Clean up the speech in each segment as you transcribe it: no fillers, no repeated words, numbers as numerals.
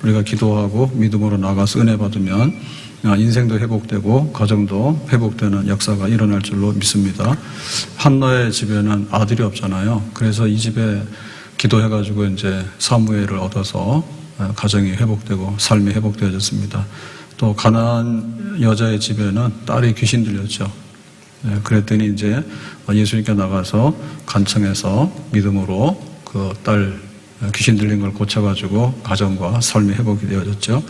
우리가 기도하고 믿음으로 나가서 은혜 받으면 인생도 회복되고 가정도 회복되는 역사가 일어날 줄로 믿습니다. 한나의 집에는 아들이 없잖아요. 그래서 이 집에 기도해가지고 이제 사무엘을 얻어서 가정이 회복되고 삶이 회복되어졌습니다. 또 가나안 여자의 집에는 딸이 귀신 들렸죠. 그랬더니 이제 예수님께 나가서 간청해서 믿음으로 그 딸 귀신 들린 걸 고쳐가지고 가정과 삶이 회복이 되어졌죠.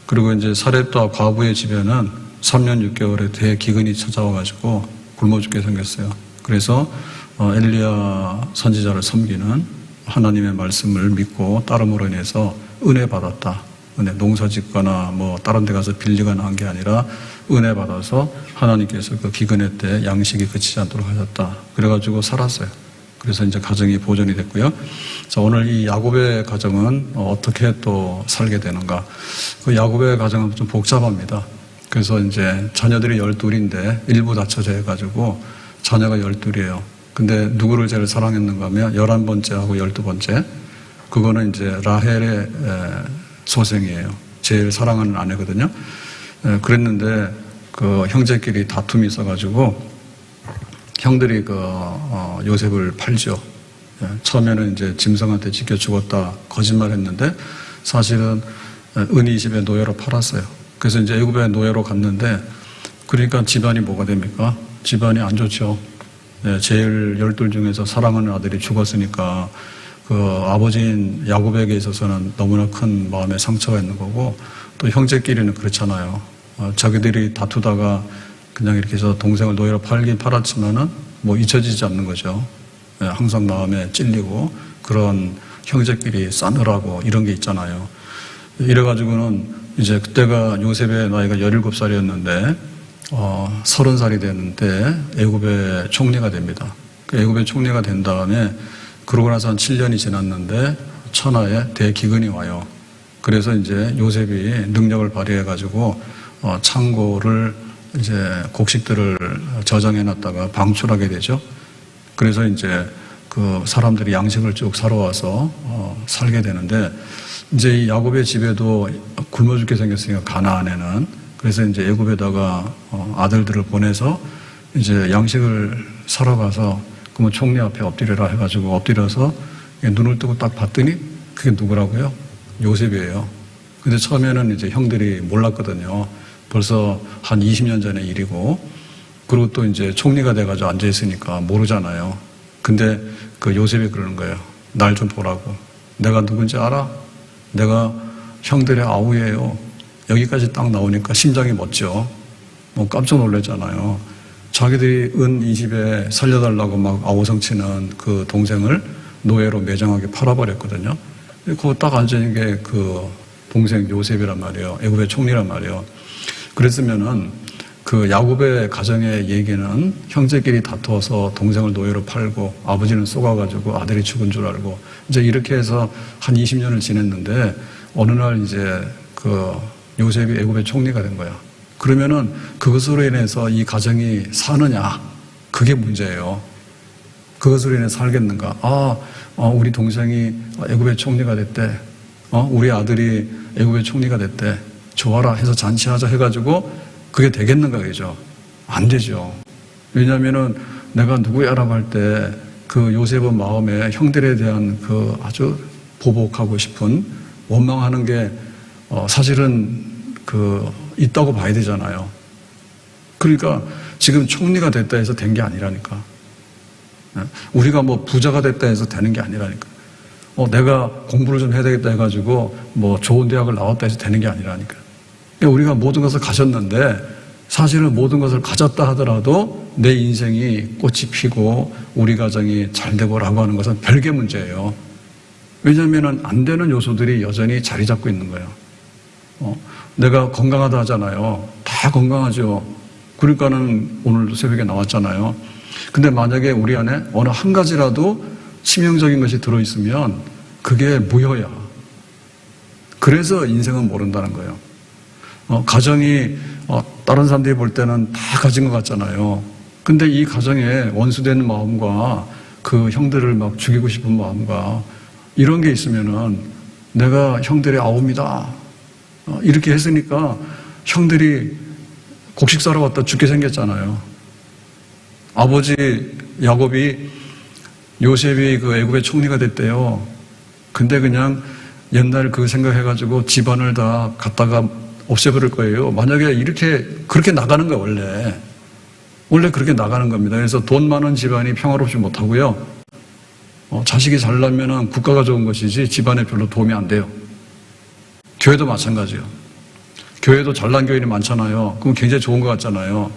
그리고 이제 사렙과 과부의 집에는 3년 6개월의 대기근이 찾아와가지고 굶어 죽게 생겼어요. 그래서 엘리야 선지자를 섬기는 하나님의 말씀을 믿고 따름으로 인해서 은혜 받았다. 은혜, 농사 짓거나 뭐 다른 데 가서 빌리거나 한 게 아니라 은혜 받아서 하나님께서 그 기근의 때 양식이 그치지 않도록 하셨다. 그래가지고 살았어요. 그래서 이제 가정이 보존이 됐고요. 자, 오늘 이 야곱의 가정은 어떻게 또 살게 되는가. 그 야곱의 가정은 좀 복잡합니다. 그래서 이제 자녀들이 12인데 일부 다쳐져 해가지고 자녀가 12이에요. 근데 누구를 제일 사랑했는가 하면 11번째하고 12번째. 그거는 이제 라헬의 소생이에요. 제일 사랑하는 아내거든요. 그랬는데 그 형제끼리 다툼이 있어가지고 형들이 요셉을 팔죠. 처음에는 이제 짐승한테 지켜 죽었다 거짓말 했는데 사실은 은이 집에 노예로 팔았어요. 그래서 이제 애굽에 노예로 갔는데 그러니까 집안이 뭐가 됩니까? 집안이 안 좋죠. 제일 12 중에서 사랑하는 아들이 죽었으니까 그 아버지인 야곱에게 있어서는 너무나 큰 마음의 상처가 있는 거고 또 형제끼리는 그렇잖아요. 자기들이 다투다가 그냥 이렇게 해서 동생을 노예로 팔긴 팔았지만은 뭐 잊혀지지 않는 거죠. 항상 마음에 찔리고 그런 형제끼리 싸늘하고 이런 게 있잖아요. 이래가지고는 이제 그때가 요셉의 나이가 17살이었는데 30살이 됐는데 애굽의 총리가 됩니다. 애굽의 총리가 된 다음에 그러고 나서 한 7년이 지났는데 천하에 대기근이 와요. 그래서 이제 요셉이 능력을 발휘해가지고 창고를 이제 곡식들을 저장해놨다가 방출하게 되죠. 그래서 이제 그 사람들이 양식을 쭉 사러 와서 살게 되는데 이제 이 야곱의 집에도 굶어 죽게 생겼으니까 가나안에는 그래서 이제 애굽에다가 아들들을 보내서 이제 양식을 사러 가서 그러면 총리 앞에 엎드려라 해가지고 엎드려서 눈을 뜨고 딱 봤더니 그게 누구라고요? 요셉이에요. 근데 처음에는 이제 형들이 몰랐거든요. 벌써 한 20년 전의 일이고, 그리고 또 이제 총리가 돼가지고 앉아있으니까 모르잖아요. 근데 그 요셉이 그러는 거예요. 날 좀 보라고. 내가 누군지 알아? 내가 형들의 아우예요. 여기까지 딱 나오니까 심장이 멎죠. 뭐 깜짝 놀랐잖아요. 자기들이 은 이 집에 살려달라고 막 아우성치는 그 동생을 노예로 매정하게 팔아버렸거든요. 그거 딱 앉아있는 게 그 동생 요셉이란 말이에요. 애굽의 총리란 말이에요. 그랬으면은 그 야곱의 가정의 얘기는 형제끼리 다투어서 동생을 노예로 팔고 아버지는 쏘가가지고 아들이 죽은 줄 알고 이제 이렇게 해서 한 20년을 지냈는데 어느 날 이제 그 요셉이 애굽의 총리가 된 거야. 그러면은 그것으로 인해서 이 가정이 사느냐? 그게 문제예요. 그것으로 인해 살겠는가? 우리 동생이 애굽의 총리가 됐대. 우리 아들이 애굽의 총리가 됐대. 좋아라 해서 잔치하자 해가지고 그게 되겠는가 그죠? 안 되죠. 왜냐하면은 내가 누구야라고 할 때 그 요셉의 마음에 형들에 대한 그 아주 보복하고 싶은 원망하는 게 사실은 그 있다고 봐야 되잖아요. 그러니까 지금 총리가 됐다 해서 된 게 아니라니까. 우리가 뭐 부자가 됐다 해서 되는 게 아니라니까. 내가 공부를 좀 해야 되겠다 해가지고 뭐 좋은 대학을 나왔다 해서 되는 게 아니라니까. 우리가 모든 것을 가졌는데 사실은 모든 것을 가졌다 하더라도 내 인생이 꽃이 피고 우리 가정이 잘 되고라고 하는 것은 별개 문제예요. 왜냐하면 안 되는 요소들이 여전히 자리 잡고 있는 거예요. 내가 건강하다 하잖아요. 다 건강하죠. 그러니까는 오늘도 새벽에 나왔잖아요. 근데 만약에 우리 안에 어느 한 가지라도 치명적인 것이 들어있으면 그게 무효야. 그래서 인생은 모른다는 거예요. 가정이 다른 사람들이 볼 때는 다 가진 것 같잖아요. 근데 이 가정에 원수되는 마음과 그 형들을 막 죽이고 싶은 마음과 이런 게 있으면은 내가 형들의 아우입니다. 이렇게 했으니까 형들이 곡식 사러 왔다 죽게 생겼잖아요. 아버지 야곱이 요셉이 그 애굽의 총리가 됐대요. 근데 그냥 옛날 그 생각해가지고 집안을 다 갖다가 없애버릴 거예요. 만약에 그렇게 나가는 거예요, 원래. 원래 그렇게 나가는 겁니다. 그래서 돈 많은 집안이 평화롭지 못하고요. 자식이 잘나면은 국가가 좋은 것이지 집안에 별로 도움이 안 돼요. 교회도 마찬가지예요. 교회도 잘난 교인이 많잖아요. 그럼 굉장히 좋은 것 같잖아요.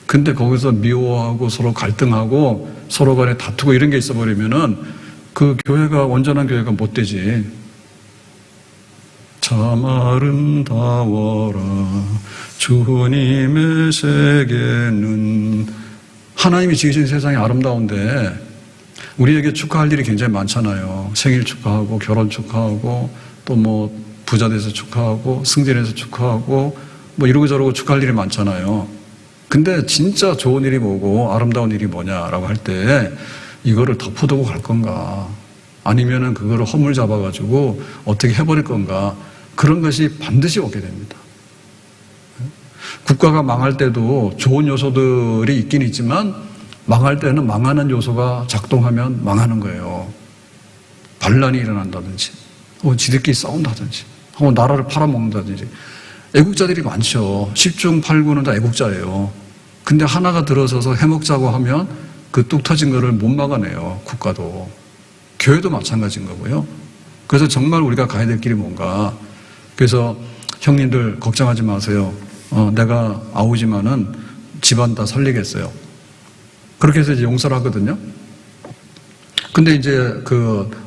근데 거기서 미워하고 서로 갈등하고 서로 간에 다투고 이런 게 있어버리면은 그 교회가 온전한 교회가 못 되지. 참 아름다워라 주님의 세계는. 하나님이 지으신 세상이 아름다운데 우리에게 축하할 일이 굉장히 많잖아요. 생일 축하하고 결혼 축하하고 또 뭐 부자 돼서 축하하고 승진해서 축하하고 뭐 이러고 저러고 축하할 일이 많잖아요. 근데 진짜 좋은 일이 뭐고 아름다운 일이 뭐냐라고 할 때 이거를 덮어두고 갈 건가, 아니면은 그거를 허물 잡아가지고 어떻게 해버릴 건가, 그런 것이 반드시 오게 됩니다. 국가가 망할 때도 좋은 요소들이 있긴 있지만 망할 때는 망하는 요소가 작동하면 망하는 거예요. 반란이 일어난다든지 지들끼리 싸운다든지 나라를 팔아먹는다든지. 애국자들이 많죠. 10중 8구는 다 애국자예요. 근데 하나가 들어서서 해먹자고 하면 그 뚝 터진 거를 못 막아내요. 국가도. 교회도 마찬가지인 거고요. 그래서 정말 우리가 가야 될 길이 뭔가. 그래서 형님들 걱정하지 마세요. 내가 아우지만은 집안 다 살리겠어요. 그렇게 해서 이제 용서를 하거든요. 근데 이제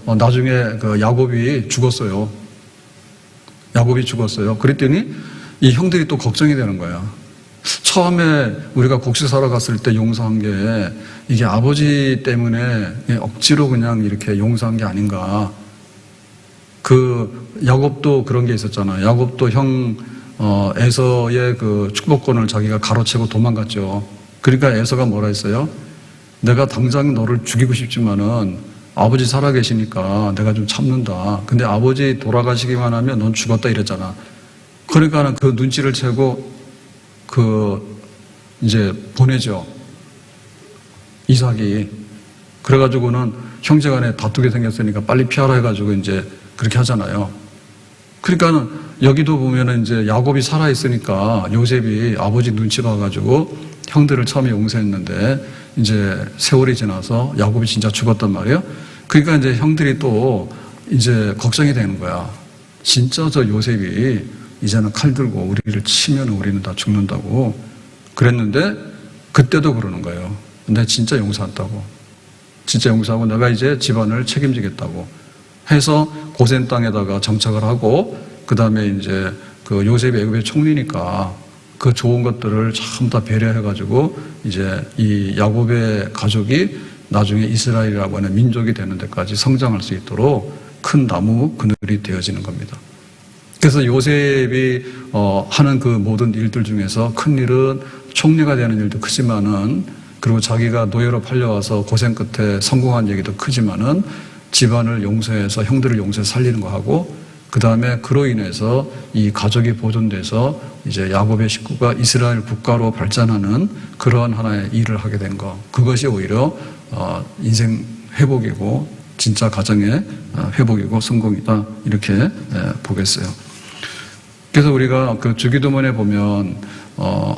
나중에 야곱이 죽었어요. 야곱이 죽었어요. 그랬더니 이 형들이 또 걱정이 되는 거야. 처음에 우리가 곡식 사러 갔을 때 용서한 게 이게 아버지 때문에 억지로 그냥 이렇게 용서한 게 아닌가. 야곱도 그런 게 있었잖아요. 야곱도 형 에서의 그 축복권을 자기가 가로채고 도망갔죠. 그러니까 에서가 뭐라 했어요? 내가 당장 너를 죽이고 싶지만은 아버지 살아계시니까 내가 좀 참는다. 근데 아버지 돌아가시기만 하면 넌 죽었다 이랬잖아. 그러니까 그 눈치를 채고 이제 보내죠. 이삭이. 그래가지고는 형제간에 다투게 생겼으니까 빨리 피하라 해가지고 이제 그렇게 하잖아요. 그러니까는 여기도 보면은 이제 야곱이 살아있으니까 요셉이 아버지 눈치 봐가지고 형들을 처음에 용서했는데 이제 세월이 지나서 야곱이 진짜 죽었단 말이에요. 그러니까 이제 형들이 또 이제 걱정이 되는 거야. 진짜 저 요셉이 이제는 칼 들고 우리를 치면 우리는 다 죽는다고 그랬는데 그때도 그러는 거예요. 내가 진짜 용서한다고. 진짜 용서하고 내가 이제 집안을 책임지겠다고 해서 고센 땅에다가 정착을 하고 그 다음에 이제 요셉이 애굽의 총리니까 그 좋은 것들을 전부 다 배려해가지고 이제 이 야곱의 가족이 나중에 이스라엘이라고 하는 민족이 되는 데까지 성장할 수 있도록 큰 나무 그늘이 되어지는 겁니다. 그래서 요셉이 하는 그 모든 일들 중에서 큰 일은 총리가 되는 일도 크지만은, 그리고 자기가 노예로 팔려와서 고생 끝에 성공한 얘기도 크지만은 집안을 용서해서 형들을 용서해 살리는 거 하고, 그 다음에 그로 인해서 이 가족이 보존돼서 이제 야곱의 식구가 이스라엘 국가로 발전하는 그러한 하나의 일을 하게 된 거, 그것이 오히려 인생 회복이고 진짜 가정의 회복이고 성공이다, 이렇게 보겠어요. 그래서 우리가 그 주기도문에 보면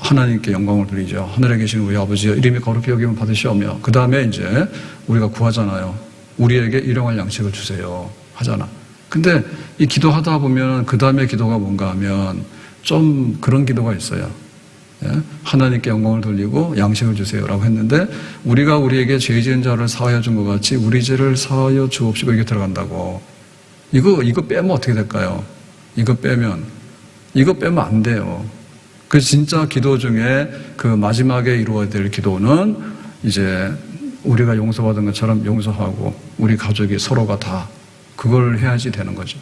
하나님께 영광을 드리죠. 하늘에 계신 우리 아버지여 이름이 거룩히 여김을 받으시오며, 그 다음에 이제 우리가 구하잖아요. 우리에게 일용할 양식을 주세요 하잖아. 근데 이 기도하다 보면 그 다음에 기도가 뭔가 하면 좀 그런 기도가 있어요. 하나님께 영광을 돌리고 양식을 주세요라고 했는데, 우리가 우리에게 죄 지은 자를 사하여 준 것 같이 우리 죄를 사하여 주옵시고 이게 들어간다고. 이거 빼면 어떻게 될까요? 이거 빼면 안 돼요. 그래서 진짜 기도 중에 그 마지막에 이루어야 될 기도는 이제 우리가 용서받은 것처럼 용서하고 우리 가족이 서로가 다 그걸 해야지 되는 거죠.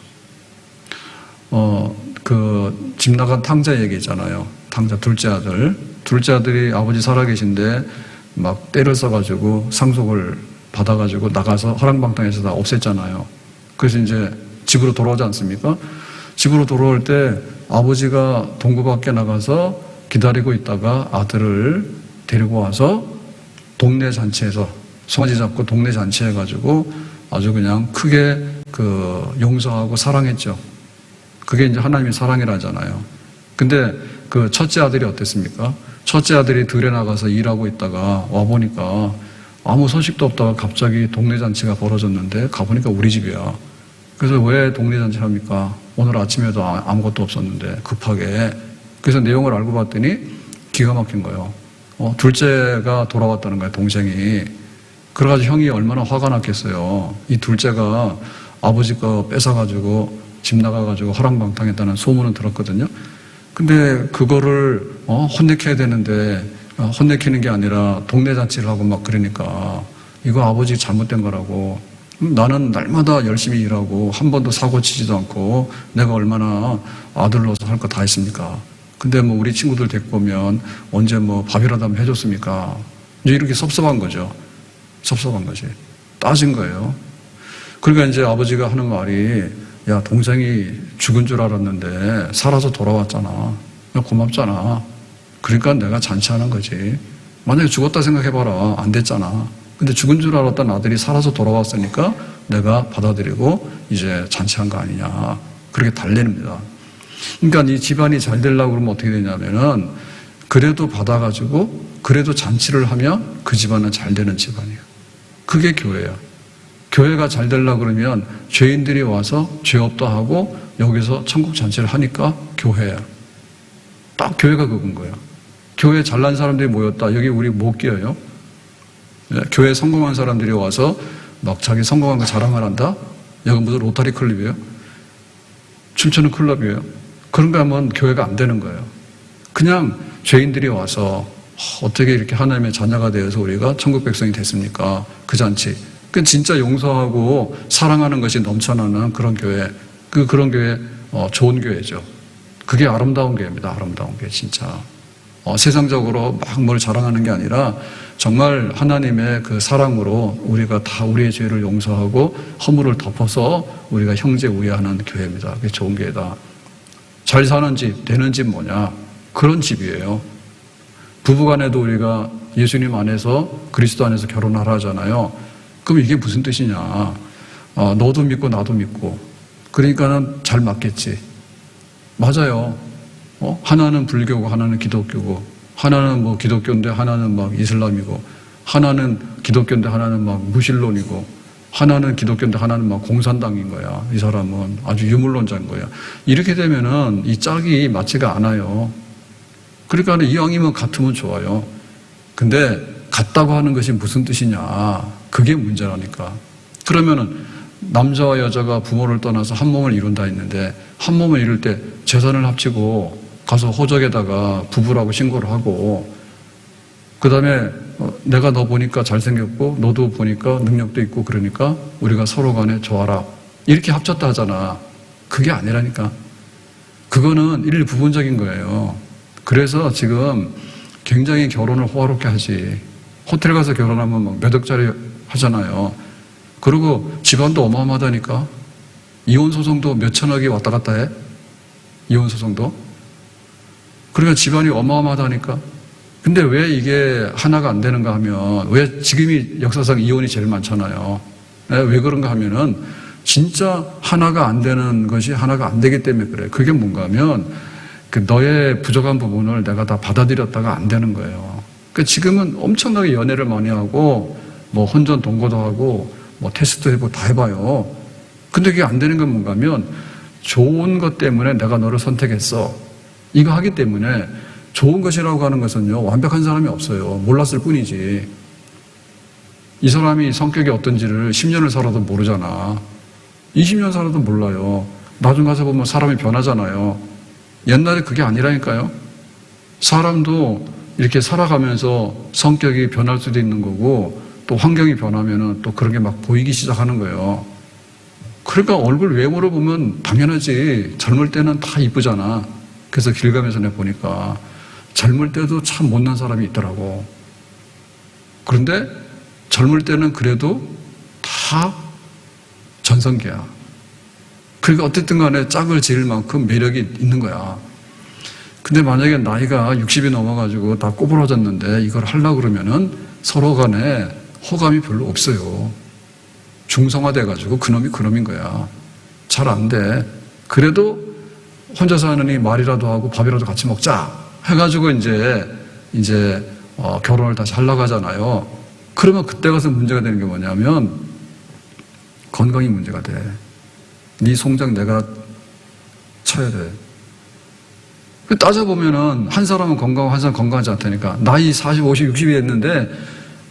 집 나간 탕자 얘기 있잖아요. 탕자 둘째 아들이 아버지 살아계신데 막 때를 써가지고 상속을 받아가지고 나가서 허랑방탕해서 다 없앴잖아요. 그래서 이제 집으로 돌아오지 않습니까? 집으로 돌아올 때 아버지가 동구 밖에 나가서 기다리고 있다가 아들을 데리고 와서 동네 잔치에서 송아지 잡고 동네 잔치 해가지고 아주 그냥 크게 용서하고 사랑했죠. 그게 이제 하나님의 사랑이라잖아요. 근데 그 첫째 아들이 어땠습니까? 첫째 아들이 들에 나가서 일하고 있다가 와보니까 아무 소식도 없다가 갑자기 동네 잔치가 벌어졌는데 가보니까 우리 집이야. 그래서 왜 동네 잔치 합니까? 오늘 아침에도 아무것도 없었는데 급하게. 그래서 내용을 알고 봤더니 기가 막힌 거예요. 둘째가 돌아왔다는 거예요, 동생이. 그래가지고 형이 얼마나 화가 났겠어요. 이 둘째가 아버지 거 뺏어가지고 집 나가가지고 허랑방탕했다는 소문은 들었거든요. 근데 그거를 혼내켜야 되는데 혼내키는 게 아니라 동네 잔치를 하고 막 그러니까 이거 아버지 잘못된 거라고. 나는 날마다 열심히 일하고 한 번도 사고 치지도 않고 내가 얼마나 아들로서 할 거 다 했습니까? 근데 뭐 우리 친구들 데리고 오면 언제 뭐 밥이라도 한번 해줬습니까? 이제 이렇게 섭섭한 거죠. 섭섭한 거지. 따진 거예요. 그러니까 이제 아버지가 하는 말이 야, 동생이 죽은 줄 알았는데 살아서 돌아왔잖아. 야, 고맙잖아. 그러니까 내가 잔치하는 거지. 만약에 죽었다 생각해봐라. 안 됐잖아. 근데 죽은 줄 알았던 아들이 살아서 돌아왔으니까 내가 받아들이고 이제 잔치한 거 아니냐. 그렇게 달래냅니다. 그러니까 이 집안이 잘 되려고 그러면 어떻게 되냐면은 그래도 받아가지고 그래도 잔치를 하면 그 집안은 잘 되는 집안이에요. 그게 교회예요. 교회가 잘 되려고 그러면 죄인들이 와서 죄업도 하고 여기서 천국 잔치를 하니까 교회예요. 딱 교회가 그건 거예요. 교회 잘난 사람들이 모였다. 여기 우리 못 끼어요. 교회 성공한 사람들이 와서 막 자기 성공한 거 자랑을 한다? 여기 무슨 로타리 클럽이에요? 춤추는 클럽이에요? 그런 거 하면 교회가 안 되는 거예요. 그냥 죄인들이 와서 어떻게 이렇게 하나님의 자녀가 되어서 우리가 천국 백성이 됐습니까? 그 잔치. 그 진짜 용서하고 사랑하는 것이 넘쳐나는 그런 교회. 그런 교회, 좋은 교회죠. 그게 아름다운 교회입니다. 아름다운 교회, 진짜. 세상적으로 막 뭘 자랑하는 게 아니라 정말 하나님의 그 사랑으로 우리가 다 우리의 죄를 용서하고 허물을 덮어서 우리가 형제 우애하는 교회입니다. 그게 좋은 교회다. 잘 사는 집, 되는 집 뭐냐? 그런 집이에요. 부부간에도 우리가 예수님 안에서 그리스도 안에서 결혼하라 하잖아요. 그럼 이게 무슨 뜻이냐? 너도 믿고 나도 믿고. 그러니까는 잘 맞겠지. 맞아요. 하나는 불교고 하나는 기독교고 하나는 뭐 기독교인데 하나는 막 이슬람이고 하나는 기독교인데 하나는 막 무신론이고 하나는 기독교인데 하나는 막 공산당인 거야. 이 사람은 아주 유물론자인 거야. 이렇게 되면은 이 짝이 맞지가 않아요. 그러니까 이왕이면 같으면 좋아요. 근데 같다고 하는 것이 무슨 뜻이냐. 그게 문제라니까. 그러면은 남자와 여자가 부모를 떠나서 한 몸을 이룬다 했는데 한 몸을 이룰 때 재산을 합치고 가서 호적에다가 부부라고 신고를 하고 그 다음에 내가 너 보니까 잘생겼고 너도 보니까 능력도 있고 그러니까 우리가 서로 간에 좋아라 이렇게 합쳤다 하잖아. 그게 아니라니까. 그거는 일부분적인 거예요. 그래서 지금 굉장히 결혼을 호화롭게 하지. 호텔 가서 결혼하면 막 몇 억짜리 하잖아요. 그리고 집안도 어마어마하다니까. 이혼 소송도 몇 천억이 왔다 갔다 해. 이혼 소송도. 그러니까 집안이 어마어마하다니까. 근데 왜 이게 하나가 안 되는가 하면 왜 지금이 역사상 이혼이 제일 많잖아요. 왜 그런가 하면은 진짜 하나가 안 되는 것이 하나가 안 되기 때문에 그래. 그게 뭔가 하면 그 너의 부족한 부분을 내가 다 받아들였다가 안 되는 거예요. 그러니까 지금은 엄청나게 연애를 많이 하고 뭐 혼전 동거도 하고 뭐 테스트 해보고 다 해봐요. 근데 그게 안 되는 건 뭔가 하면 좋은 것 때문에 내가 너를 선택했어. 이거 하기 때문에 좋은 것이라고 하는 것은요, 완벽한 사람이 없어요. 몰랐을 뿐이지. 이 사람이 성격이 어떤지를 10년을 살아도 모르잖아. 20년 살아도 몰라요. 나중 가서 보면 사람이 변하잖아요. 옛날에 그게 아니라니까요. 사람도 이렇게 살아가면서 성격이 변할 수도 있는 거고 또 환경이 변하면은 또 그런 게 막 보이기 시작하는 거예요. 그러니까 얼굴 외모로 보면 당연하지. 젊을 때는 다 이쁘잖아. 그래서 길 가면서 내가 보니까 젊을 때도 참 못난 사람이 있더라고. 그런데 젊을 때는 그래도 다 전성기야. 그러니까 어쨌든 간에 짝을 지을 만큼 매력이 있는 거야. 근데 만약에 나이가 60이 넘어가지고 다 꼬부라졌는데 이걸 하려고 그러면은 서로 간에 호감이 별로 없어요. 중성화돼가지고 그놈이 그놈인 거야. 잘 안 돼. 그래도 혼자 사느니 말이라도 하고 밥이라도 같이 먹자 해가지고 이제 결혼을 다시 하려고 하잖아요. 그러면 그때 가서 문제가 되는 게 뭐냐면 건강이 문제가 돼. 네 송장 내가 쳐야 돼. 따져보면은 한 사람은 건강하고 한 사람은 건강하지 않다니까. 나이 40, 50, 60이 됐는데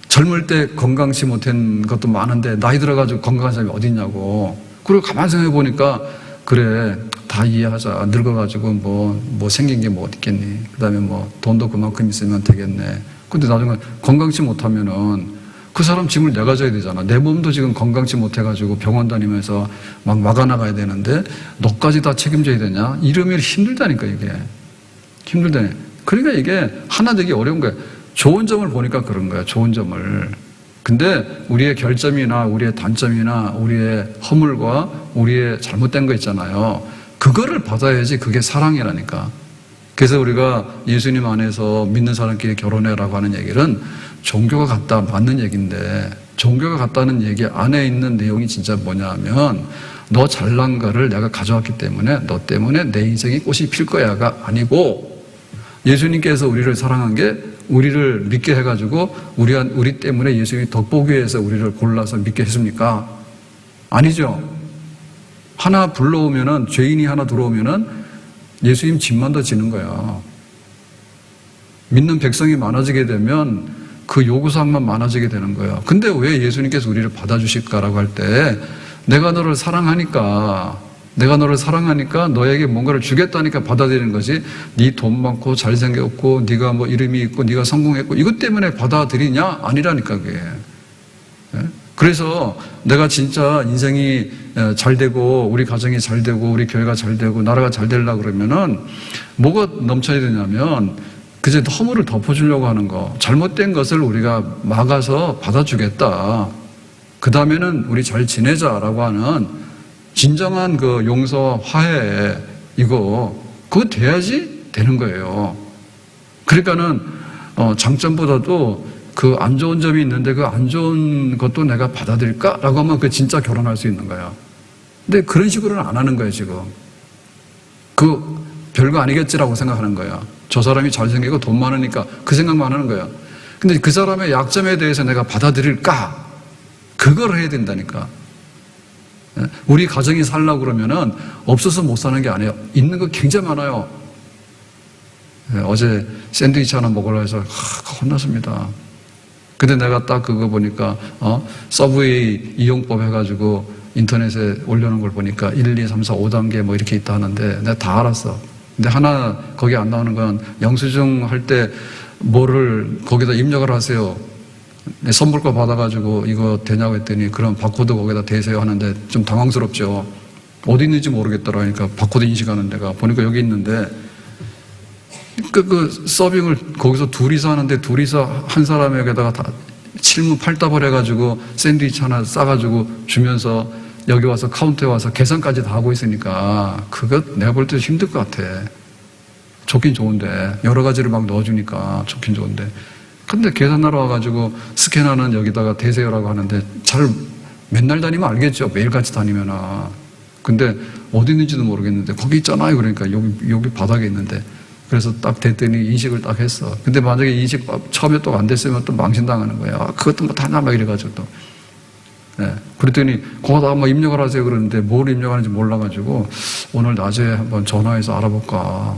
젊을 때 건강치 못한 것도 많은데 나이 들어가지고 건강한 사람이 어디 있냐고. 그리고 가만히 생각해 보니까 그래 다 이해하자. 늙어가지고 뭐 생긴 게 뭐 어디 있겠니. 그 다음에 뭐 돈도 그만큼 있으면 되겠네. 근데 나중에 건강치 못하면은 그 사람 짐을 내가 져야 되잖아. 내 몸도 지금 건강치 못해가지고 병원 다니면서 막 막아나가야 되는데 너까지 다 책임져야 되냐? 이러면 힘들다니까 이게. 힘들다니. 그러니까 이게 하나 되기 어려운 거야. 좋은 점을 보니까 그런 거야. 좋은 점을. 근데 우리의 결점이나 우리의 단점이나 우리의 허물과 우리의 잘못된 거 있잖아요. 그거를 받아야지 그게 사랑이라니까. 그래서 우리가 예수님 안에서 믿는 사람끼리 결혼해라고 하는 얘기는 종교가 같다 맞는 얘기인데 종교가 같다는 얘기 안에 있는 내용이 진짜 뭐냐 하면 너 잘난 거를 내가 가져왔기 때문에 너 때문에 내 인생이 꽃이 필 거야가 아니고 예수님께서 우리를 사랑한 게 우리를 믿게 해가지고 우리 때문에 예수님이 덕보기 위해서 우리를 골라서 믿게 했습니까? 아니죠. 하나 불러오면은 죄인이 하나 들어오면은 예수님 집만 더 지는 거야. 믿는 백성이 많아지게 되면 그 요구사항만 많아지게 되는 거야. 근데 왜 예수님께서 우리를 받아주실까라고 할 때 내가 너를 사랑하니까 너에게 뭔가를 주겠다니까 받아들이는 거지. 네 돈 많고 잘생겼고 네가 뭐 이름이 있고 네가 성공했고 이것 때문에 받아들이냐? 아니라니까 그게. 그래서 내가 진짜 인생이 잘 되고 우리 가정이 잘 되고 우리 교회가 잘 되고 나라가 잘 되려고 그러면은 뭐가 넘쳐야 되냐면 그저 허물을 덮어주려고 하는 거, 잘못된 것을 우리가 막아서 받아주겠다. 그 다음에는 우리 잘 지내자라고 하는 진정한 그 용서, 화해, 그거 돼야지 되는 거예요. 그러니까는, 장점보다도 그 안 좋은 점이 있는데 그 안 좋은 것도 내가 받아들일까라고 하면 그 진짜 결혼할 수 있는 거야. 근데 그런 식으로는 안 하는 거예요, 지금. 별거 아니겠지라고 생각하는 거야. 저 사람이 잘생기고 돈 많으니까 그 생각만 하는 거야. 근데 그 사람의 약점에 대해서 내가 받아들일까? 그걸 해야 된다니까. 우리 가정이 살려고 그러면은 없어서 못 사는 게 아니에요. 있는 거 굉장히 많아요. 어제 샌드위치 하나 먹으러 해서 혼났습니다. 근데 내가 딱 그거 보니까 서브웨이 이용법 해가지고 인터넷에 올려놓은 걸 보니까 1, 2, 3, 4, 5단계 뭐 이렇게 있다 하는데 내가 다 알았어. 근데 하나 거기 안 나오는 건 영수증 할 때 뭐를 거기다 입력을 하세요. 선물과 받아가지고 이거 되냐고 했더니 그럼 바코드 거기다 대세요 하는데 좀 당황스럽죠. 어디 있는지 모르겠더라니까 바코드 인식하는 데가 보니까 여기 있는데 그 서빙을 거기서 둘이서 하는데 둘이서 한 사람에게다가 다 칠무 팔답을 해가지고 샌드위치 하나 싸가지고 주면서 여기 와서 카운터에 와서 계산까지 다 하고 있으니까 그거 내가 볼 때 힘들 것 같아. 좋긴 좋은데 여러 가지를 막 넣어주니까 좋긴 좋은데 근데 계산하러 와가지고 스캔하는 여기다가 대세요라고 하는데 잘 맨날 다니면 알겠죠. 매일같이 다니면은. 근데 어디 있는지도 모르겠는데 거기 있잖아요. 그러니까 여기 바닥에 있는데 그래서 딱 됐더니 인식을 딱 했어. 근데 만약에 인식 처음에 또 안 됐으면 또 망신당하는 거야. 그것도 뭐 다냐 막 이래가지고 또. 네. 그랬더니 거기다 한번 입력을 하세요 그러는데 뭘 입력하는지 몰라가지고 오늘 낮에 한번 전화해서 알아볼까.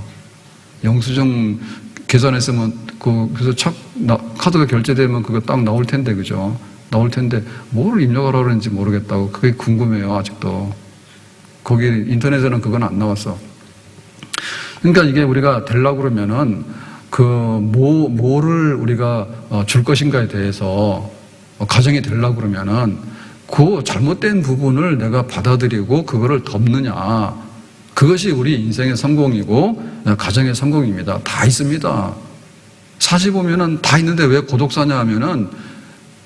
영수증 계산했으면 그래서 카드가 결제되면 그거 딱 나올 텐데 그죠? 나올 텐데 뭘 입력하라고 그러는지 모르겠다고 그게 궁금해요 아직도. 거기 인터넷에는 그건 안 나왔어. 그러니까 이게 우리가 되려고 그러면은 뭐를 우리가 줄 것인가에 대해서 가정이 되려고 그러면은 그 잘못된 부분을 내가 받아들이고 그거를 덮느냐. 그것이 우리 인생의 성공이고 가정의 성공입니다. 다 있습니다. 사실 보면은 다 있는데 왜 고독사냐 하면은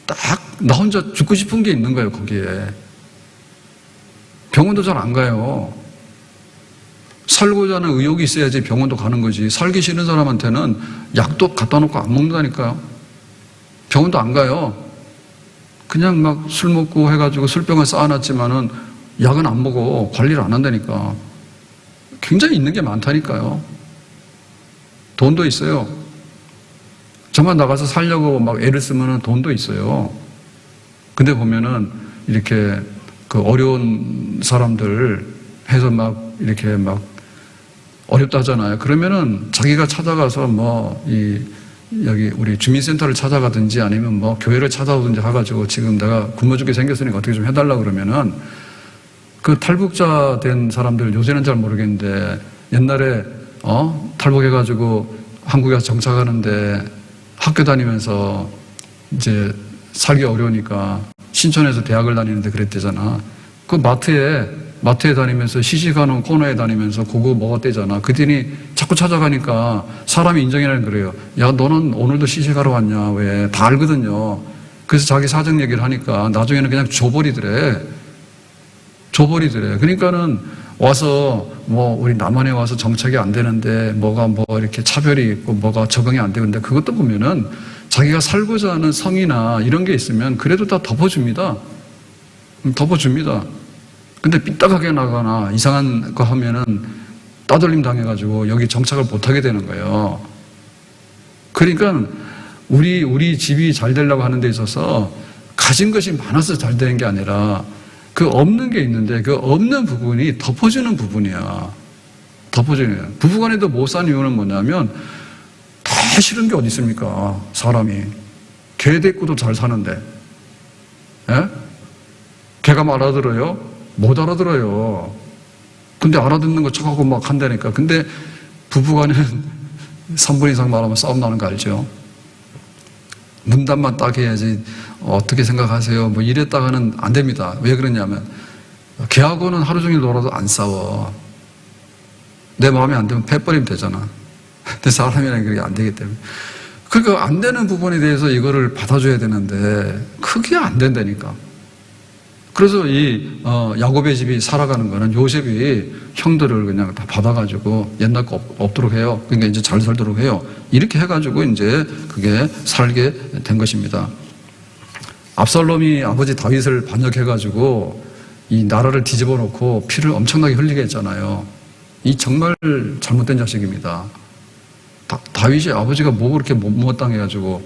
딱 나 혼자 죽고 싶은 게 있는 거예요, 거기에. 병원도 잘 안 가요. 살고자 하는 의욕이 있어야지 병원도 가는 거지. 살기 싫은 사람한테는 약도 갖다 놓고 안 먹는다니까요. 병원도 안 가요. 그냥 막 술 먹고 해가지고 술병을 쌓아놨지만은 약은 안 먹어. 관리를 안 한다니까. 굉장히 있는 게 많다니까요. 돈도 있어요. 정말 나가서 살려고 막 애를 쓰면은 돈도 있어요. 근데 보면은 이렇게 그 어려운 사람들 해서 막 이렇게 막 어렵다 하잖아요. 그러면은 자기가 찾아가서 여기 우리 주민센터를 찾아가든지 아니면 뭐 교회를 찾아오든지 해가지고 지금 내가 굶어 죽게 생겼으니까 어떻게 좀 해달라 그러면은 그 탈북자 된 사람들 요새는 잘 모르겠는데 옛날에 탈북해가지고 한국에 와서 정착하는데 학교 다니면서 이제 살기 어려우니까 신촌에서 대학을 다니는데 그랬대잖아. 그 마트에 다니면서 시식하는 코너에 다니면서 그거 먹었대잖아. 그랬더니 자꾸 찾아가니까 사람이 인정이라는 그래요. 야, 너는 오늘도 시식하러 왔냐? 왜? 다 알거든요. 그래서 자기 사정 얘기를 하니까 나중에는 그냥 줘버리더래. 그러니까는 와서 우리 남한에 와서 정착이 안 되는데 뭐가 이렇게 차별이 있고 뭐가 적응이 안 되는데 그것도 보면은 자기가 살고자 하는 성이나 이런 게 있으면 그래도 다 덮어줍니다. 근데 삐딱하게 나가나 이상한 거 하면은 따돌림 당해가지고 여기 정착을 못하게 되는 거예요. 그러니까 우리 집이 잘 되려고 하는 데 있어서 가진 것이 많아서 잘 되는 게 아니라 그 없는 게 있는데 그 없는 부분이 덮어주는 부분이야. 부부간에도 못 사는 이유는 뭐냐면 다 싫은 게 어디 있습니까? 사람이. 개 데리고도 잘 사는데. 예? 개가 알아들어요? 못 알아들어요. 근데 알아듣는 거 척하고 막 한다니까. 근데 부부간에는 3분 이상 말하면 싸움 나는 거 알죠? 문단만 딱 해야지 어떻게 생각하세요? 이랬다가는 안 됩니다. 왜 그러냐면 걔하고는 하루 종일 놀아도 안 싸워. 내 마음에 안 들면 패버리면 되잖아. 근데 사람이라는 게 안 되기 때문에. 그러니까 안 되는 부분에 대해서 이거를 받아줘야 되는데 그게 안 된다니까. 그래서 이 야곱의 집이 살아가는 거는 요셉이 형들을 그냥 다 받아가지고 옛날 거 없도록 해요. 그러니까 이제 잘 살도록 해요. 이렇게 해가지고 이제 그게 살게 된 것입니다. 압살롬이 아버지 다윗을 반역해가지고 이 나라를 뒤집어 놓고 피를 엄청나게 흘리게 했잖아요. 이 정말 잘못된 자식입니다. 다윗이 아버지가 뭐 그렇게 못당해가지고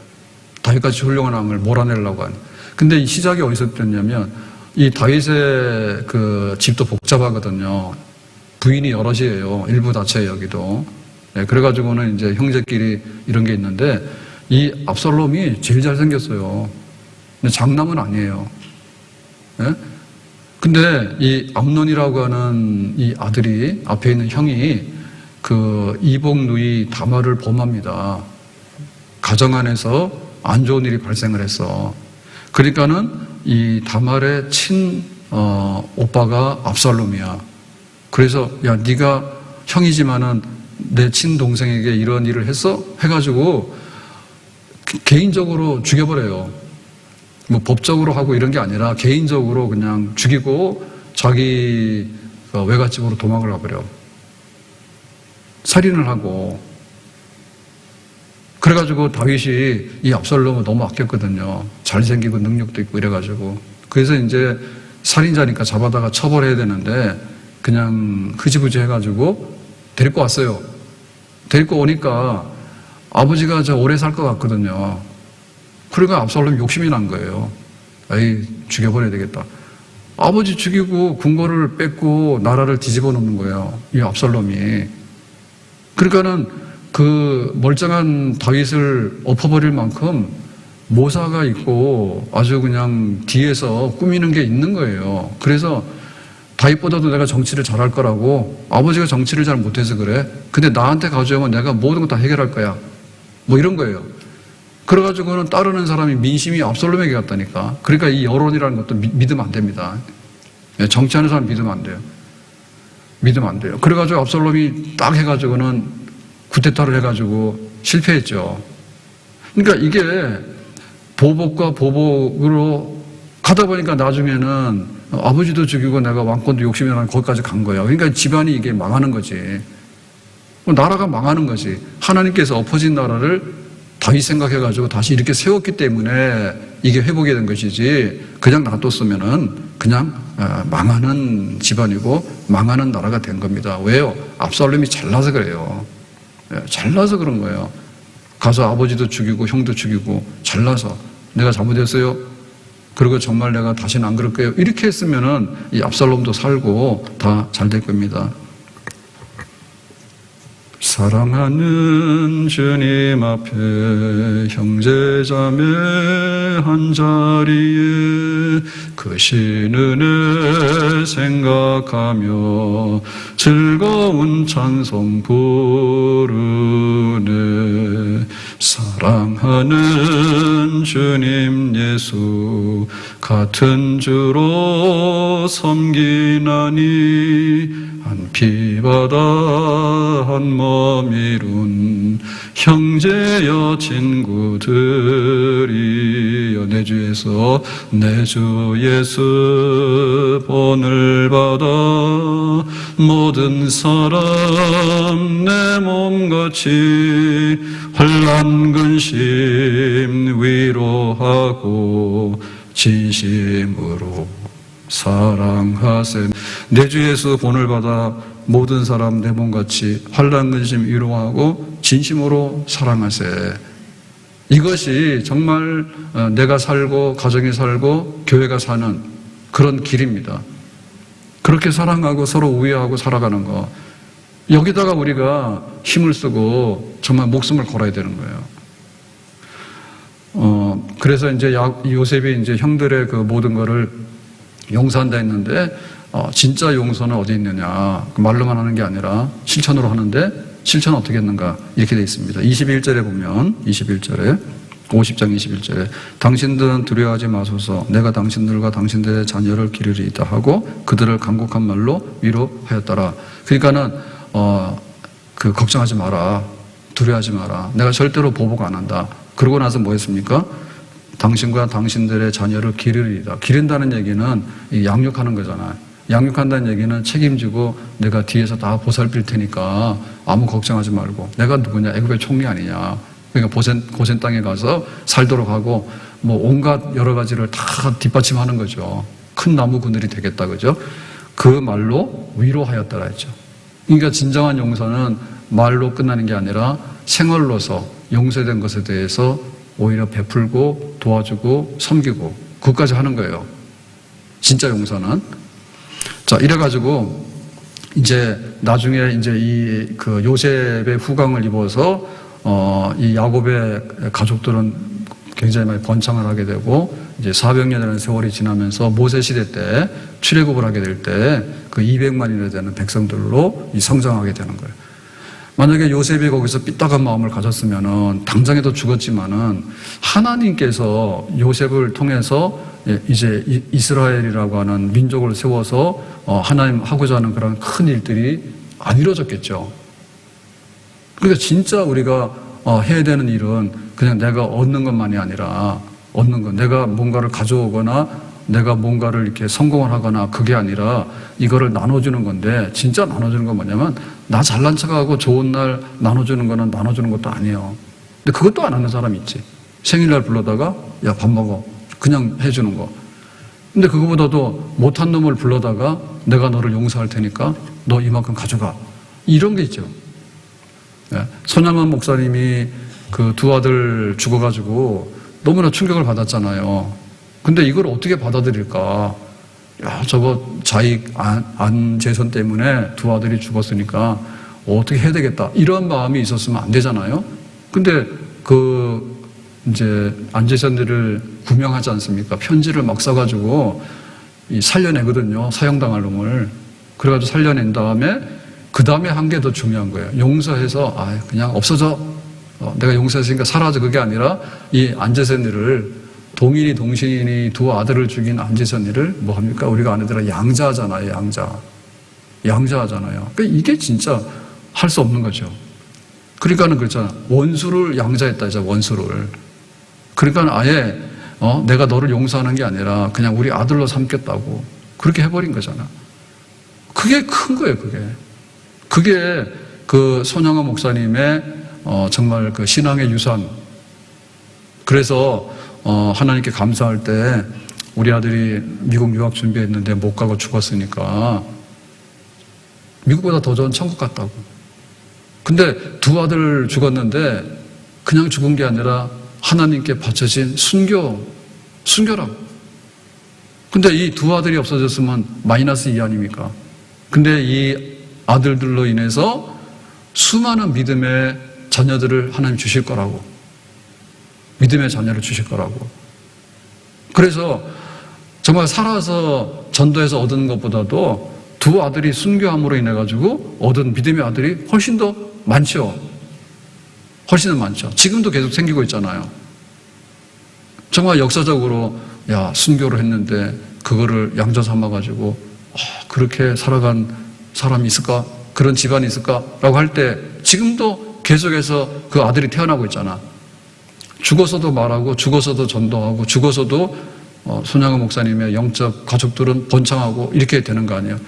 다윗같이 훌륭한 왕을 몰아내려고 하는. 근데 이 시작이 어디서 됐냐면 이 다윗의 그 집도 복잡하거든요. 부인이 여럿이에요. 일부 다채 여기도. 네, 그래가지고는 이제 형제끼리 이런 게 있는데 이 압살롬이 제일 잘생겼어요. 근데 장남은 아니에요. 네? 근데 이 암논이라고 하는 이 아들이 앞에 있는 형이 그 이복 누이 다말을 범합니다. 가정 안에서 안 좋은 일이 발생을 했어. 그러니까는 이 다말의 오빠가 압살롬이야. 그래서 야 네가 형이지만은 내 친동생에게 이런 일을 했어? 해가지고 개인적으로 죽여버려요. 법적으로 하고 이런 게 아니라 개인적으로 그냥 죽이고 자기 외갓집으로 도망을 가버려. 살인을 하고. 그래가지고 다윗이 이 압살롬을 너무 아꼈거든요. 잘생기고 능력도 있고 이래가지고. 그래서 이제 살인자니까 잡아다가 처벌해야 되는데 그냥 흐지부지 해가지고 데리고 왔어요. 데리고 오니까 아버지가 저 오래 살 것 같거든요. 그러니까 압살롬이 욕심이 난 거예요. 에이, 죽여버려야 되겠다. 아버지 죽이고 궁궐을 뺏고 나라를 뒤집어 놓는 거예요. 이 압살롬이. 그러니까는 그 멀쩡한 다윗을 엎어버릴 만큼 모사가 있고 아주 그냥 뒤에서 꾸미는 게 있는 거예요. 그래서 다윗보다도 내가 정치를 잘할 거라고. 아버지가 정치를 잘 못해서 그래. 근데 나한테 가져오면 내가 모든 거 다 해결할 거야. 이런 거예요. 그래가지고는 따르는 사람이 민심이 압살롬에게 갔다니까. 그러니까 이 여론이라는 것도 믿으면 안 됩니다. 정치하는 사람 믿으면 안 돼요. 믿으면 안 돼요. 그래가지고 압살롬이 딱 해가지고는 쿠데타를 해가지고 실패했죠. 그러니까 이게 보복과 보복으로 가다 보니까 나중에는 아버지도 죽이고 내가 왕권도 욕심이 나서 거기까지 간 거예요. 그러니까 집안이 이게 망하는 거지. 나라가 망하는 거지. 하나님께서 엎어진 나라를 다윗 생각해가지고 다시 이렇게 세웠기 때문에 이게 회복이 된 것이지, 그냥 놔뒀으면은 그냥 망하는 집안이고 망하는 나라가 된 겁니다. 왜요? 압살롬이 잘나서 그래요. 잘나서 그런 거예요. 가서 아버지도 죽이고 형도 죽이고 잘나서 내가 잘못했어요. 그리고 정말 내가 다시는 안 그럴 거예요. 이렇게 했으면은 이 압살롬도 살고 다 잘 될 겁니다. 사랑하는 주님 앞에 형제자매 한자리에 크신 은혜 생각하며 즐거운 찬송 부르네. 사랑하는 주님 예수 같은 주로 섬기나니 한 피바다 한 몸 이룬 형제여 친구들이여. 내 주에서 내 주 예수 본을 받아 모든 사람 내 몸같이 환난 근심 위로하고 진심으로 사랑하세. 내 주 예수 본을 받아 모든 사람 내 몸같이 환난 근심 위로하고 진심으로 사랑하세. 이것이 정말 내가 살고 가정이 살고 교회가 사는 그런 길입니다. 그렇게 사랑하고 서로 우애하고 살아가는 거. 여기다가 우리가 힘을 쓰고 정말 목숨을 걸어야 되는 거예요. 그래서 이제 요셉이 이제 형들의 그 모든 거를 용서한다 했는데, 진짜 용서는 어디 있느냐. 말로만 하는 게 아니라 실천으로 하는데, 실천은 어떻게 했는가. 이렇게 되어 있습니다. 21절에 보면, 21절에, 50장 21절에, 당신들은 두려워하지 마소서. 내가 당신들과 당신들의 자녀를 기르리이다 하고 그들을 간곡한 말로 위로하였더라. 그러니까는, 걱정하지 마라. 두려워하지 마라. 내가 절대로 보복 안 한다. 그러고 나서 뭐 했습니까? 당신과 당신들의 자녀를 기르리이다. 기른다는 얘기는 양육하는 거잖아요. 양육한다는 얘기는 책임지고 내가 뒤에서 다 보살필 테니까 아무 걱정하지 말고. 내가 누구냐? 애굽의 총리 아니냐. 그러니까 고센 땅에 가서 살도록 하고 뭐 온갖 여러 가지를 다 뒷받침하는 거죠. 큰 나무 그늘이 되겠다, 그죠? 그 말로 위로하였더라 했죠. 그러니까 진정한 용서는 말로 끝나는 게 아니라 생활로서 용서된 것에 대해서 오히려 베풀고 도와주고 섬기고 그것까지 하는 거예요. 진짜 용서는. 자, 이래가지고 이제 나중에 이제 이 그 요셉의 후광을 입어서 이 야곱의 가족들은 굉장히 많이 번창을 하게 되고 이제 400년이라는 세월이 지나면서 모세 시대 때 출애굽을 하게 될 때 그 200만이나 되는 백성들로 성장하게 되는 거예요. 만약에 요셉이 거기서 삐딱한 마음을 가졌으면은 당장에도 죽었지만은 하나님께서 요셉을 통해서 이제 이스라엘이라고 하는 민족을 세워서 하나님 하고자 하는 그런 큰 일들이 안 이루어졌겠죠. 그러니까 진짜 우리가 해야 되는 일은 그냥 내가 얻는 것만이 아니라 얻는 것, 내가 뭔가를 가져오거나 내가 뭔가를 이렇게 성공을 하거나 그게 아니라 이거를 나눠주는 건데, 진짜 나눠주는 건 뭐냐면 나 잘난 척하고 좋은 날 나눠주는 거는 나눠주는 것도 아니에요. 근데 그것도 안 하는 사람이 있지. 생일날 불러다가 야 밥 먹어 그냥 해주는 거. 근데 그거보다도 못한 놈을 불러다가 내가 너를 용서할 테니까 너 이만큼 가져가, 이런 게 있죠. 손양원 목사님이 그 두 아들 죽어가지고 너무나 충격을 받았잖아요. 근데 이걸 어떻게 받아들일까? 야, 저거 자익 안재선 때문에 두 아들이 죽었으니까 어떻게 해야 되겠다, 이런 마음이 있었으면 안 되잖아요. 근데 이제 안재선들을 구명하지 않습니까? 편지를 막 써가지고 살려내거든요. 사형당할 놈을. 그래가지고 살려낸 다음에 그 다음에 한 게 더 중요한 거예요. 용서해서 그냥 없어져. 내가 용서했으니까 사라져. 그게 아니라 이 안재선이를 동신이 두 아들을 죽인 안재선이를 뭐 합니까? 우리가 아는 대로 양자하잖아요. 양자하잖아요. 그러니까 이게 진짜 할 수 없는 거죠. 그러니까는 그렇잖아. 원수를 양자했다, 이제 원수를. 그러니까 아예 내가 너를 용서하는 게 아니라 그냥 우리 아들로 삼겠다고. 그렇게 해버린 거잖아. 그게 큰 거예요, 그게. 그게 그 손양호 목사님의 정말 그 신앙의 유산. 그래서 하나님께 감사할 때 우리 아들이 미국 유학 준비했는데 못 가고 죽었으니까 미국보다 더 좋은 천국 갔다고. 근데 두 아들 죽었는데 그냥 죽은 게 아니라 하나님께 바쳐진 순교라고. 근데 이 두 아들이 없어졌으면 마이너스 2 아닙니까? 근데 이 아들들로 인해서 수많은 믿음의 자녀들을 하나님 주실 거라고. 믿음의 자녀를 주실 거라고. 그래서 정말 살아서 전도해서 얻은 것보다도 두 아들이 순교함으로 인해 가지고 얻은 믿음의 아들이 훨씬 더 많죠. 훨씬 더 많죠. 지금도 계속 생기고 있잖아요. 정말 역사적으로 순교를 했는데 그거를 양자 삼아 가지고 그렇게 살아간 사람이 있을까? 그런 집안이 있을까라고 할 때 지금도 계속해서 그 아들이 태어나고 있잖아. 죽어서도 말하고 죽어서도 전도하고 죽어서도 손양호 목사님의 영적 가족들은 번창하고 이렇게 되는 거 아니에요.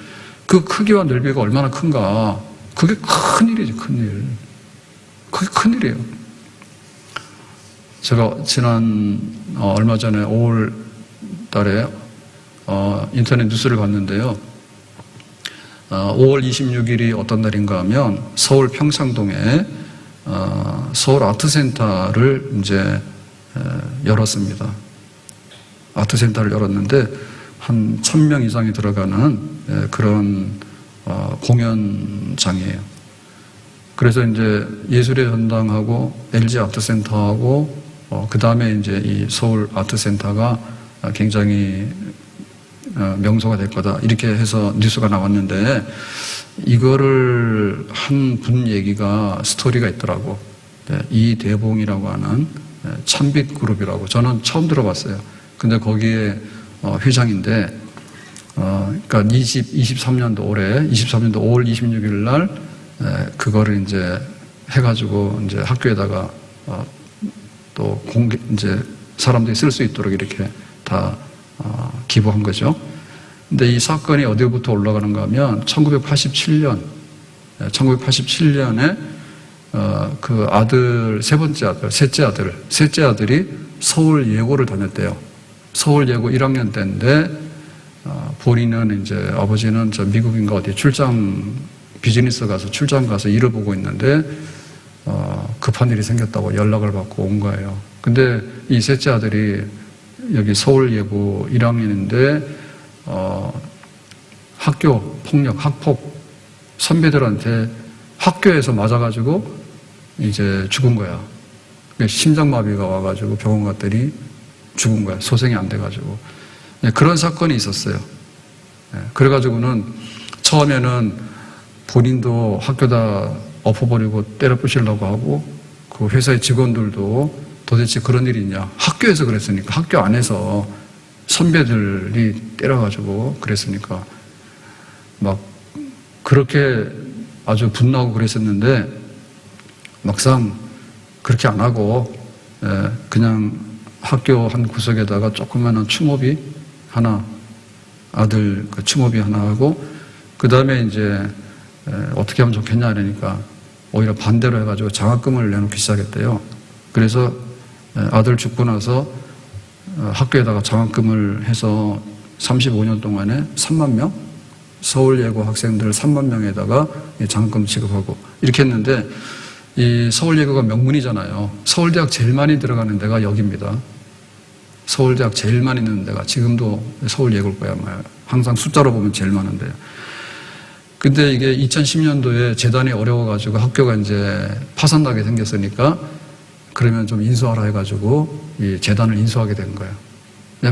그 크기와 넓이가 얼마나 큰가. 그게 큰일이지, 큰일. 그게 큰일이에요. 제가 지난 얼마 전에 5월 달에 인터넷 뉴스를 봤는데요. 5월 26일이 어떤 날인가 하면 서울 평창동에 서울 아트센터를 이제 열었습니다. 아트센터를 열었는데 한 1000명 이상이 들어가는 그런 공연장이에요. 그래서 이제 예술의 전당하고 LG 아트센터하고 그 다음에 이제 이 서울 아트센터가 굉장히 명소가 될 거다 이렇게 해서 뉴스가 나왔는데 이거를 한 분 얘기가 스토리가 있더라고. 이대봉이라고 하는 참빛 그룹이라고 저는 처음 들어봤어요. 근데 거기에 회장인데 그러니까 23년도 올해 23년도 5월 26일 날 그거를 이제 해가지고 이제 학교에다가 또 공개 이제 사람들이 쓸 수 있도록 이렇게 다 기부한 거죠. 근데 이 사건이 어디부터 올라가는가 하면 1987년에 그 아들 셋째 아들이 서울 예고를 다녔대요. 서울 예고 1학년 때인데 본인은 이제 아버지는 저 미국인가 어디 비즈니스 가서 출장 가서 일을 보고 있는데 급한 일이 생겼다고 연락을 받고 온 거예요. 근데 이 셋째 아들이 여기 서울 예고 1학년인데 학교 폭력, 학폭 선배들한테 학교에서 맞아가지고 이제 죽은 거야. 심장마비가 와가지고 병원 갔더니 죽은 거야. 소생이 안 돼가지고. 그런 사건이 있었어요. 그래가지고는 처음에는 본인도 학교다 엎어버리고 때려 부시려고 하고 그 회사의 직원들도 도대체 그런 일이 있냐. 학교에서 그랬으니까 학교 안에서 선배들이 때려가지고 그랬으니까 막 그렇게 아주 분노하고 그랬었는데 막상 그렇게 안 하고 그냥 학교 한 구석에다가 조그마한 추모비 하나 아들 그 추모비 하나 하고 그 다음에 이제 어떻게 하면 좋겠냐 그러니까 오히려 반대로 해가지고 장학금을 내놓기 시작했대요. 그래서 아들 죽고 나서 학교에다가 장학금을 해서 35년 동안에 3만 명 서울예고 학생들 3만 명에다가 장학금 지급하고 이렇게 했는데 이 서울예고가 명문이잖아요. 서울대학 제일 많이 들어가는 데가 여기입니다. 서울대학 제일 많이 있는 데가 지금도 서울예고일 거야 아마. 항상 숫자로 보면 제일 많은데. 근데 이게 2010년도에 재단이 어려워가지고 학교가 이제 파산나게 생겼으니까 그러면 좀 인수하라 해가지고 이 재단을 인수하게 된 거예요.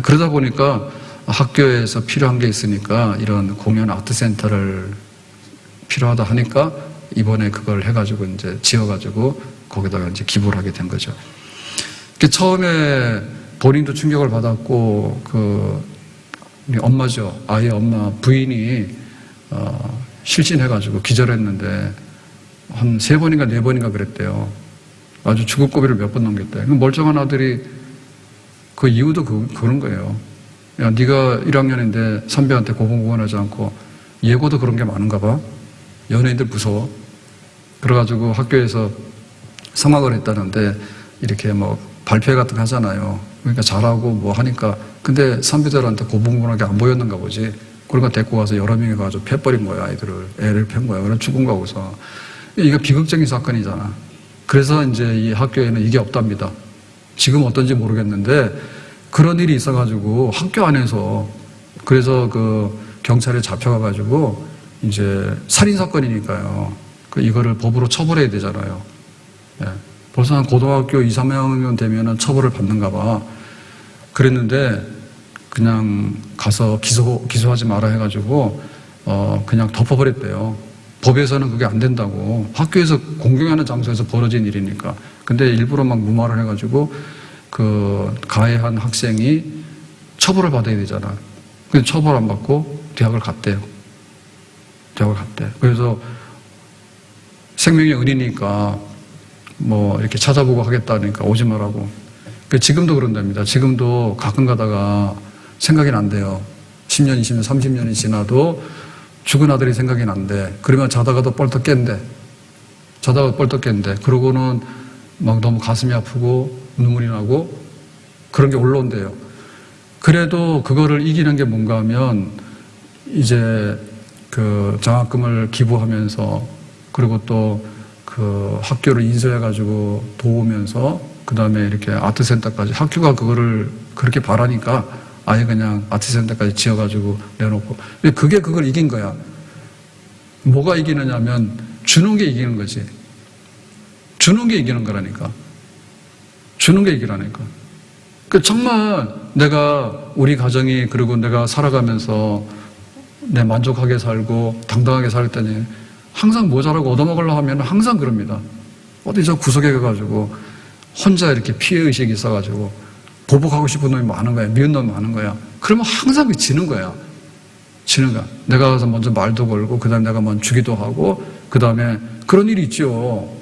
그러다 보니까 학교에서 필요한 게 있으니까 이런 공연 아트센터를 필요하다 하니까 이번에 그걸 해가지고 이제 지어가지고 거기다가 이제 기부를 하게 된 거죠. 처음에 본인도 충격을 받았고 우리 엄마죠. 아이의 엄마 부인이 실신해가지고 기절했는데 한 3번인가 4번인가 그랬대요. 아주 죽을 고비를 몇 번 넘겼대요. 멀쩡한 아들이 그 이유도 그런 거예요. 야, 네가 1학년인데 선배한테 고분고분하지 않고 예고도 그런 게 많은가 봐. 연예인들 무서워. 그래가지고 학교에서 성악을 했다는데 이렇게 뭐 발표 같은 거 하잖아요. 그러니까 잘하고 뭐 하니까 근데 선배들한테 고분고분하게 안 보였는가 보지. 그러니까 데리고 가서 여러 명이 가지고 패버린 거야, 애를 팬 거야. 그래 죽은 거고서. 이거 비극적인 사건이잖아. 그래서 이제 이 학교에는 이게 없답니다. 지금 어떤지 모르겠는데 그런 일이 있어가지고 학교 안에서 그래서 그 경찰에 잡혀가가지고 이제 살인사건이니까요. 이거를 법으로 처벌해야 되잖아요. 예. 벌써 한 고등학교 2, 3학년 되면은 처벌을 받는가 봐. 그랬는데 그냥 가서 기소하지 마라 해가지고 그냥 덮어버렸대요. 법에서는 그게 안 된다고. 학교에서 공경하는 장소에서 벌어진 일이니까. 근데 일부러 막 무마를 해가지고 그 가해한 학생이 처벌을 받아야 되잖아. 근데 처벌 안 받고 대학을 갔대요. 대학을 갔대. 그래서 생명의 은이니까 뭐 이렇게 찾아보고 하겠다니까 오지 말라고. 지금도 그런답니다. 지금도 가끔 가다가 생각이 난대요. 10년, 20년, 30년이 지나도 죽은 아들이 생각이 난대. 그러면 자다가도 뻘떡 깬대. 자다가 뻘떡 깬대. 그러고는 막 너무 가슴이 아프고 눈물이 나고 그런 게 올라온대요. 그래도 그거를 이기는 게 뭔가 하면 이제 그 장학금을 기부하면서 그리고 또 그 학교를 인수해가지고 도우면서 그 다음에 이렇게 아트센터까지 학교가 그거를 그렇게 바라니까 아예 그냥 아트센터까지 지어가지고 내놓고 그게 그걸 이긴 거야. 뭐가 이기느냐면 주는 게 이기는 거지. 주는 게 이기는 거라니까. 주는 게 이기라니까. 정말 내가 우리 가정이 그리고 내가 살아가면서 내 만족하게 살고 당당하게 살 때니 항상 모자라고 얻어먹으려고 하면 항상 그럽니다. 어디 저 구석에 가가지고 혼자 이렇게 피해의식이 있어가지고 보복하고 싶은 놈이 많은 거야. 미운 놈이 많은 거야. 그러면 항상 지는 거야. 지는 거야. 내가 가서 먼저 말도 걸고 그 다음에 내가 먼저 주기도 하고 그 다음에 그런 일이 있죠.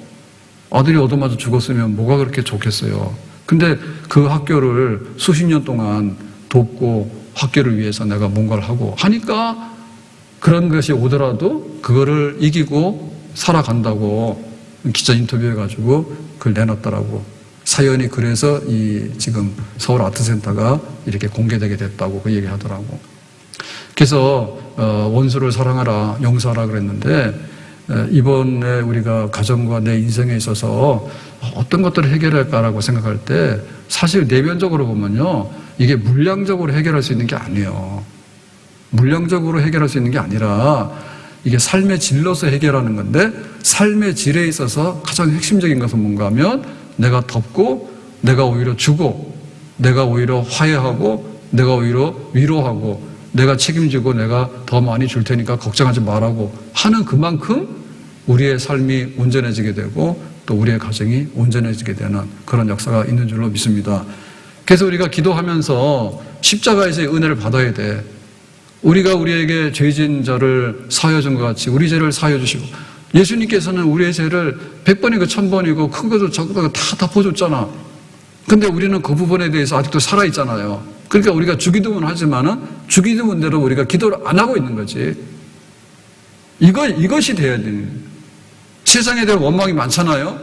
아들이 얻어맞아 죽었으면 뭐가 그렇게 좋겠어요. 근데 그 학교를 수십 년 동안 돕고 학교를 위해서 내가 뭔가를 하고 하니까 그런 것이 오더라도 그거를 이기고 살아간다고 기자 인터뷰해가지고 그걸 내놨더라고. 사연이 그래서 이 지금 서울 아트센터가 이렇게 공개되게 됐다고 그 얘기 하더라고. 그래서 원수를 사랑하라, 용서하라 그랬는데 이번에 우리가 가정과 내 인생에 있어서 어떤 것들을 해결할까라고 생각할 때 사실 내면적으로 보면요. 이게 물량적으로 해결할 수 있는 게 아니에요. 물량적으로 해결할 수 있는 게 아니라 이게 삶의 질로서 해결하는 건데 삶의 질에 있어서 가장 핵심적인 것은 뭔가 하면 내가 덮고 내가 오히려 주고 내가 오히려 화해하고 내가 오히려 위로하고 내가 책임지고 내가 더 많이 줄 테니까 걱정하지 말라고 하는 그만큼 우리의 삶이 온전해지게 되고 또 우리의 가정이 온전해지게 되는 그런 역사가 있는 줄로 믿습니다. 그래서 우리가 기도하면서 십자가에서의 은혜를 받아야 돼. 우리가 우리에게 죄진 자를 사하여 준 것 같이 우리 죄를 사하여 주시고 예수님께서는 우리의 죄를 100번이고 1000번이고 큰 것도 작은 것도 다 덮어줬잖아. 근데 우리는 그 부분에 대해서 아직도 살아있잖아요. 그러니까 우리가 주기도문 하지만은 주기도문대로 우리가 기도를 안 하고 있는 거지. 이것이 돼야 되는 거예요. 세상에 대한 원망이 많잖아요.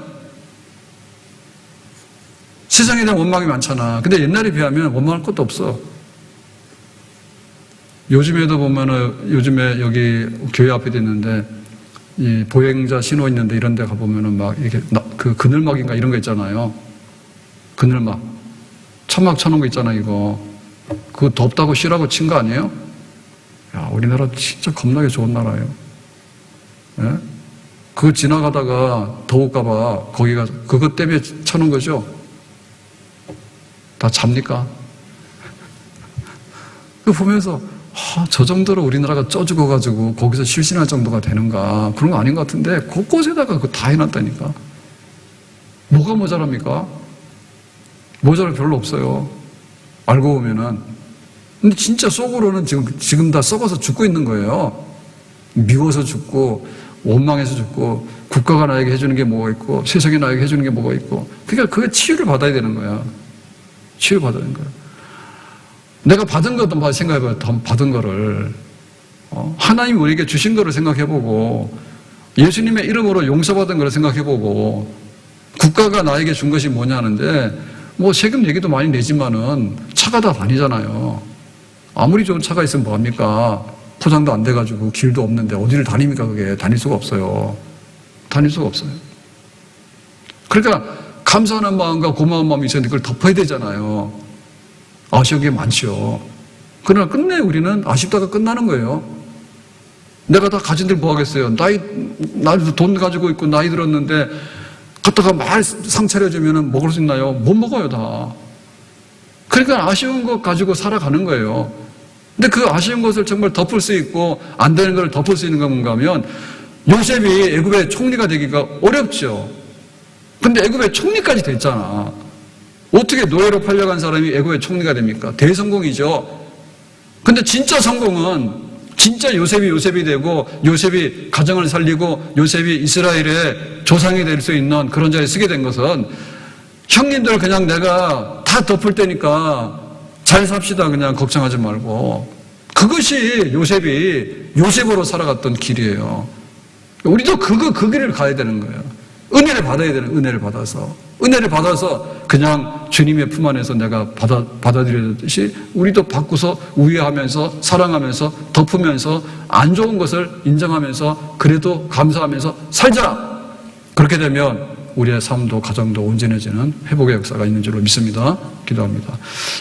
세상에 대한 원망이 많잖아. 근데 옛날에 비하면 원망할 것도 없어. 요즘에도 보면은 요즘에 여기 교회 앞에도 있는데 이 보행자 신호 있는데 이런 데 가보면은 막 이렇게 그 그늘막인가 이런 거 있잖아요. 그늘막. 천막 쳐놓은 거 있잖아요, 이거. 그거 덥다고 쉬라고 친 거 아니에요? 야, 우리나라 진짜 겁나게 좋은 나라예요. 예? 그거 지나가다가 더울까봐 거기가, 그것 때문에 쳐놓은 거죠? 다 잡니까? 그거 보면서, 저 정도로 우리나라가 쪄 죽어가지고 거기서 실신할 정도가 되는가. 그런 거 아닌 것 같은데, 곳곳에다가 그거 다 해놨다니까. 뭐가 모자랍니까? 모자랄 별로 없어요. 알고 보면은. 근데 진짜 속으로는 지금 다 썩어서 죽고 있는 거예요. 미워서 죽고, 원망해서 죽고, 국가가 나에게 해주는 게 뭐가 있고, 세상이 나에게 해주는 게 뭐가 있고. 그러니까 그게 치유를 받아야 되는 거야. 치유받아야 되는 거야. 내가 받은 것도 생각해봐요. 받은 거를. 하나님이 우리에게 주신 거를 생각해보고, 예수님의 이름으로 용서받은 거를 생각해보고, 국가가 나에게 준 것이 뭐냐 하는데, 뭐 세금 얘기도 많이 내지만은 차가 다 다니잖아요. 아무리 좋은 차가 있으면 뭐합니까? 포장도 안 돼가지고 길도 없는데 어디를 다닙니까? 그게 다닐 수가 없어요. 다닐 수가 없어요. 그러니까 감사하는 마음과 고마운 마음이 있었는데 그걸 덮어야 되잖아요. 아쉬운 게 많죠. 그러나 끝내 우리는 아쉽다가 끝나는 거예요. 내가 다 가진들 뭐 하겠어요? 나도 돈 가지고 있고 나이 들었는데 갖다가 말 상 차려주면 먹을 수 있나요? 못 먹어요, 다. 그러니까 아쉬운 것 가지고 살아가는 거예요. 근데 그 아쉬운 것을 정말 덮을 수 있고 안 되는 걸 덮을 수 있는 건가 하면 요셉이 애굽의 총리가 되기가 어렵죠. 근데 애굽의 총리까지 됐잖아. 어떻게 노예로 팔려간 사람이 애굽의 총리가 됩니까? 대성공이죠. 근데 진짜 성공은 진짜 요셉이 되고 요셉이 가정을 살리고 요셉이 이스라엘의 조상이 될 수 있는 그런 자리에 쓰게 된 것은 형님들 그냥 내가 다 덮을 테니까 잘 삽시다 그냥 걱정하지 말고 그것이 요셉으로 살아갔던 길이에요. 우리도 그 길을 가야 되는 거예요. 은혜를 받아야 되는 은혜를 받아서 그냥 주님의 품 안에서 내가 받아들여듯이 우리도 바꾸서 우애하면서 사랑하면서 덮으면서 안 좋은 것을 인정하면서 그래도 감사하면서 살자. 그렇게 되면 우리의 삶도 가정도 온전해지는 회복의 역사가 있는 줄로 믿습니다. 기도합니다.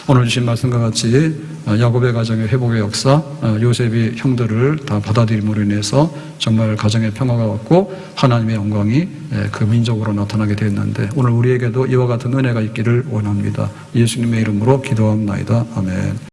오늘 주신 말씀과 같이 야곱의 가정의 회복의 역사, 요셉이 형들을 다 받아들임으로 인해서 정말 가정의 평화가 왔고 하나님의 영광이 그 민족으로 나타나게 되었는데 오늘 우리에게도 이와 같은 은혜가 있기를 원합니다. 예수님의 이름으로 기도합나이다. 아멘.